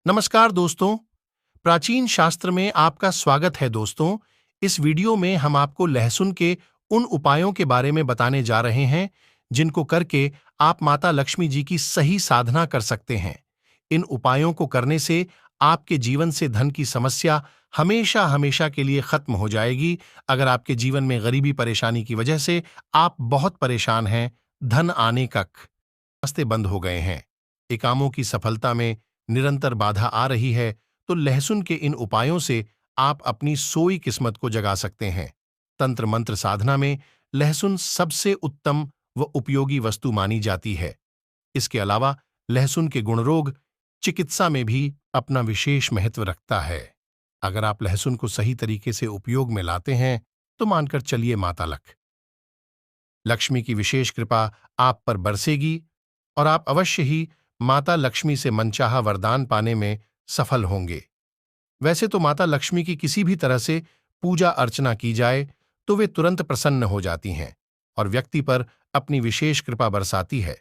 नमस्कार दोस्तों। प्राचीन शास्त्र में आपका स्वागत है दोस्तों। इस वीडियो में हम आपको लहसुन के उन उपायों के बारे में बताने जा रहे हैं जिनको करके आप माता लक्ष्मी जी की सही साधना कर सकते हैं। इन उपायों को करने से आपके जीवन से धन की समस्या हमेशा हमेशा के लिए खत्म हो जाएगी। अगर आपके जीवन में गरीबी परेशानी की वजह से आप बहुत परेशान हैं, धन आने का रास्ते बंद हो गए हैं, ये कामों की सफलता में निरंतर बाधा आ रही है, तो लहसुन के इन उपायों से आप अपनी सोई किस्मत को जगा सकते हैं। तंत्र मंत्र साधना में लहसुन सबसे उत्तम व उपयोगी वस्तु मानी जाती है। इसके अलावा लहसुन के गुणरोग चिकित्सा में भी अपना विशेष महत्व रखता है। अगर आप लहसुन को सही तरीके से उपयोग में लाते हैं तो मानकर चलिए माता लक्ष्मी की विशेष कृपा आप पर बरसेगी और आप अवश्य ही माता लक्ष्मी से मनचाहा वरदान पाने में सफल होंगे। वैसे तो माता लक्ष्मी की किसी भी तरह से पूजा अर्चना की जाए तो वे तुरंत प्रसन्न हो जाती हैं और व्यक्ति पर अपनी विशेष कृपा बरसाती है।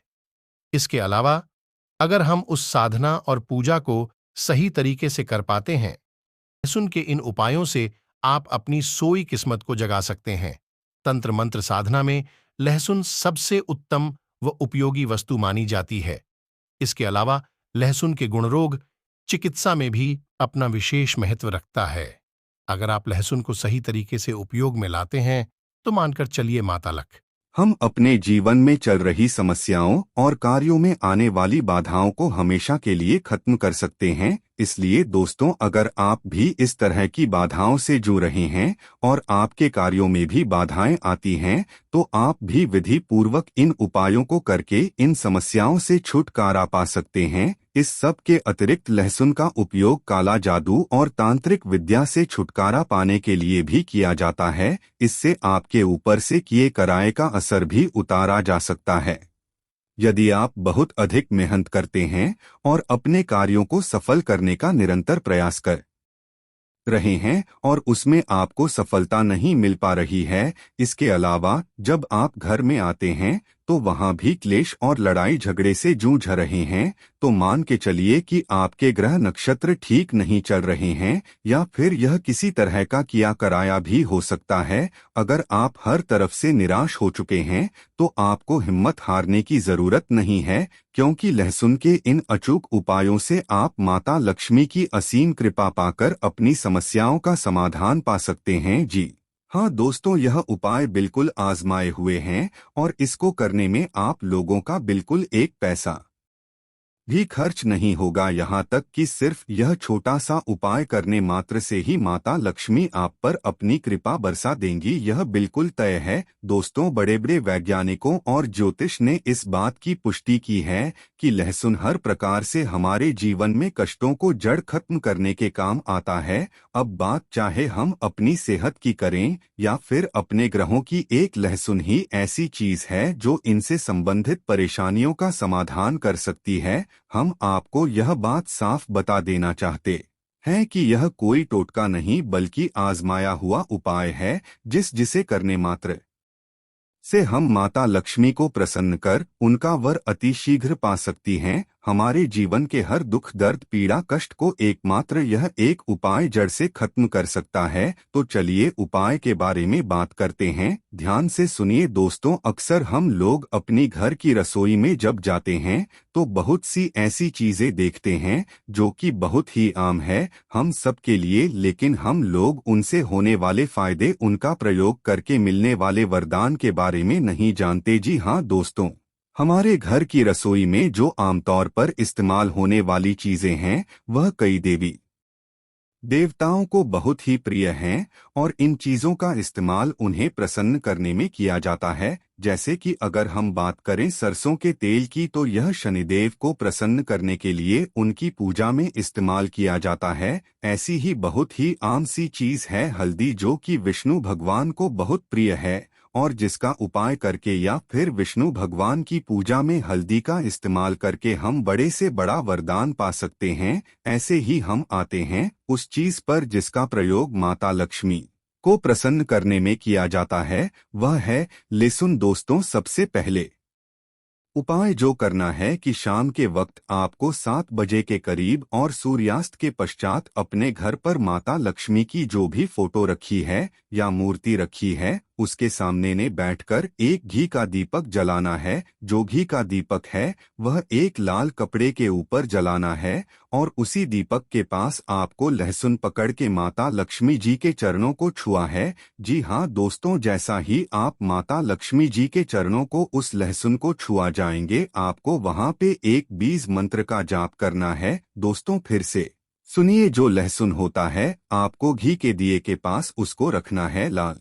इसके अलावा अगर हम उस साधना और पूजा को सही तरीके से कर पाते हैं, लहसुन के इन उपायों से आप अपनी सोई किस्मत को जगा सकते हैं। तंत्र मंत्र साधना में लहसुन सबसे उत्तम व उपयोगी वस्तु मानी जाती है। इसके अलावा लहसुन के गुणरोग चिकित्सा में भी अपना विशेष महत्व रखता है। अगर आप लहसुन को सही तरीके से उपयोग में लाते हैं तो मानकर चलिए माता हम अपने जीवन में चल रही समस्याओं और कार्यों में आने वाली बाधाओं को हमेशा के लिए खत्म कर सकते हैं। इसलिए दोस्तों, अगर आप भी इस तरह की बाधाओं से जूझ रहे हैं और आपके कार्यों में भी बाधाएं आती हैं, तो आप भी विधि पूर्वक इन उपायों को करके इन समस्याओं से छुटकारा पा सकते हैं। इस सब के अतिरिक्त लहसुन का उपयोग काला जादू और तांत्रिक विद्या से छुटकारा पाने के लिए भी किया जाता है। इससे आपके ऊपर से किए कराए का असर भी उतारा जा सकता है। यदि आप बहुत अधिक मेहनत करते हैं और अपने कार्यों को सफल करने का निरंतर प्रयास कर रहे हैं और उसमें आपको सफलता नहीं मिल पा रही है, इसके अलावा जब आप घर में आते हैं तो वहां भी क्लेश और लड़ाई झगड़े से जूझ रहे हैं, तो मान के चलिए कि आपके ग्रह नक्षत्र ठीक नहीं चल रहे हैं या फिर यह किसी तरह का किया कराया भी हो सकता है। अगर आप हर तरफ से निराश हो चुके हैं तो आपको हिम्मत हारने की जरूरत नहीं है, क्योंकि लहसुन के इन अचूक उपायों से आप माता लक्ष्मी की असीम कृपा पाकर अपनी समस्याओं का समाधान पा सकते हैं। जी हाँ दोस्तों, यह उपाय बिल्कुल आजमाए हुए हैं और इसको करने में आप लोगों का बिल्कुल एक पैसा भी खर्च नहीं होगा। यहाँ तक कि सिर्फ यह छोटा सा उपाय करने मात्र से ही माता लक्ष्मी आप पर अपनी कृपा बरसा देंगी, यह बिल्कुल तय है। दोस्तों, बड़े बड़े वैज्ञानिकों और ज्योतिष ने इस बात की पुष्टि की है कि लहसुन हर प्रकार से हमारे जीवन में कष्टों को जड़ खत्म करने के काम आता है। अब बात चाहे हम अपनी सेहत की करें या फिर अपने ग्रहों की, एक लहसुन ही ऐसी चीज है जो इनसे संबंधित परेशानियों का समाधान कर सकती है। हम आपको यह बात साफ बता देना चाहते हैं कि यह कोई टोटका नहीं बल्कि आजमाया हुआ उपाय है, जिसे करने मात्र से हम माता लक्ष्मी को प्रसन्न कर उनका वर अति शीघ्र पा सकती हैं। हमारे जीवन के हर दुख दर्द पीड़ा कष्ट को एकमात्र यह एक उपाय जड़ से खत्म कर सकता है। तो चलिए उपाय के बारे में बात करते हैं। ध्यान से सुनिए दोस्तों, अक्सर हम लोग अपनी घर की रसोई में जब जाते हैं तो बहुत सी ऐसी चीजें देखते हैं जो कि बहुत ही आम है हम सब के लिए, लेकिन हम लोग उनसे होने वाले फायदे, उनका प्रयोग करके मिलने वाले वरदान के बारे में नहीं जानते। जी हाँ दोस्तों, हमारे घर की रसोई में जो आमतौर पर इस्तेमाल होने वाली चीजें हैं वह कई देवी देवताओं को बहुत ही प्रिय हैं और इन चीजों का इस्तेमाल उन्हें प्रसन्न करने में किया जाता है। जैसे कि अगर हम बात करें सरसों के तेल की, तो यह शनिदेव को प्रसन्न करने के लिए उनकी पूजा में इस्तेमाल किया जाता है। ऐसी ही बहुत ही आम सी चीज है हल्दी, जो कि विष्णु भगवान को बहुत प्रिय है और जिसका उपाय करके या फिर विष्णु भगवान की पूजा में हल्दी का इस्तेमाल करके हम बड़े से बड़ा वरदान पा सकते हैं। ऐसे ही हम आते हैं उस चीज पर जिसका प्रयोग माता लक्ष्मी को प्रसन्न करने में किया जाता है, वह है लहसुन। दोस्तों, सबसे पहले उपाय जो करना है कि शाम के वक्त आपको 7 बजे के करीब और सूर्यास्त के पश्चात अपने घर पर माता लक्ष्मी की जो भी फोटो रखी है या मूर्ति रखी है उसके सामने ने बैठकर एक घी का दीपक जलाना है। जो घी का दीपक है वह एक लाल कपड़े के ऊपर जलाना है और उसी दीपक के पास आपको लहसुन पकड़ के माता लक्ष्मी जी के चरणों को छुआ है। जी हाँ दोस्तों, जैसा ही आप माता लक्ष्मी जी के चरणों को उस लहसुन को छुआ जाएंगे आपको वहां पे एक बीज मंत्र का जाप करना है। दोस्तों फिर से सुनिए, जो लहसुन होता है आपको घी के दिए के पास उसको रखना है लाल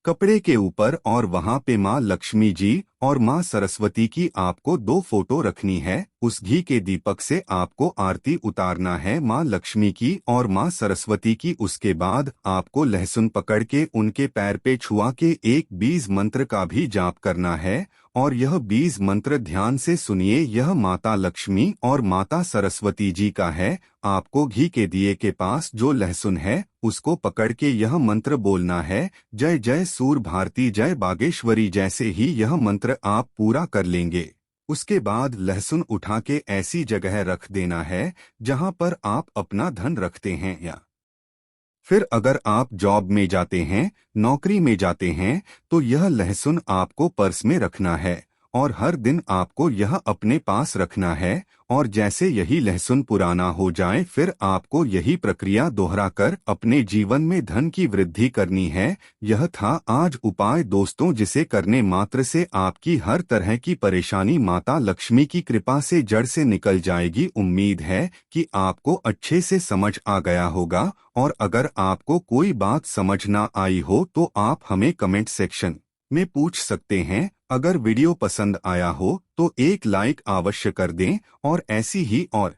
कपड़े के ऊपर और वहां पे माँ लक्ष्मी जी और माँ सरस्वती की आपको 2 फोटो रखनी है। उस घी के दीपक से आपको आरती उतारना है माँ लक्ष्मी की और माँ सरस्वती की। उसके बाद आपको लहसुन पकड़ के उनके पैर पे छुआ के एक बीज मंत्र का भी जाप करना है। और यह बीज मंत्र ध्यान से सुनिए, यह माता लक्ष्मी और माता सरस्वती जी का है। आपको घी के दिए के पास जो लहसुन है उसको पकड़ के यह मंत्र बोलना है, जय जय सूर भारती जय बागेश्वरी। जैसे ही यह मंत्र आप पूरा कर लेंगे उसके बाद लहसुन उठा के ऐसी जगह रख देना है जहां पर आप अपना धन रखते हैं। या फिर अगर आप जॉब में जाते हैं, नौकरी में जाते हैं, तो यह लहसुन आपको पर्स में रखना है और हर दिन आपको यह अपने पास रखना है। और जैसे यही लहसुन पुराना हो जाए फिर आपको यही प्रक्रिया दोहराकर अपने जीवन में धन की वृद्धि करनी है। यह था आज उपाय दोस्तों, जिसे करने मात्र से आपकी हर तरह की परेशानी माता लक्ष्मी की कृपा से जड़ से निकल जाएगी। उम्मीद है कि आपको अच्छे से समझ आ गया होगा और अगर आपको कोई बात समझ ना आई हो तो आप हमें कमेंट सेक्शन में पूछ सकते हैं। अगर वीडियो पसंद आया हो तो एक लाइक अवश्य कर दें और ऐसी ही और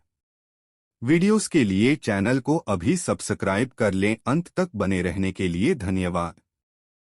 वीडियोस के लिए चैनल को अभी सब्सक्राइब कर लें। अंत तक बने रहने के लिए धन्यवाद।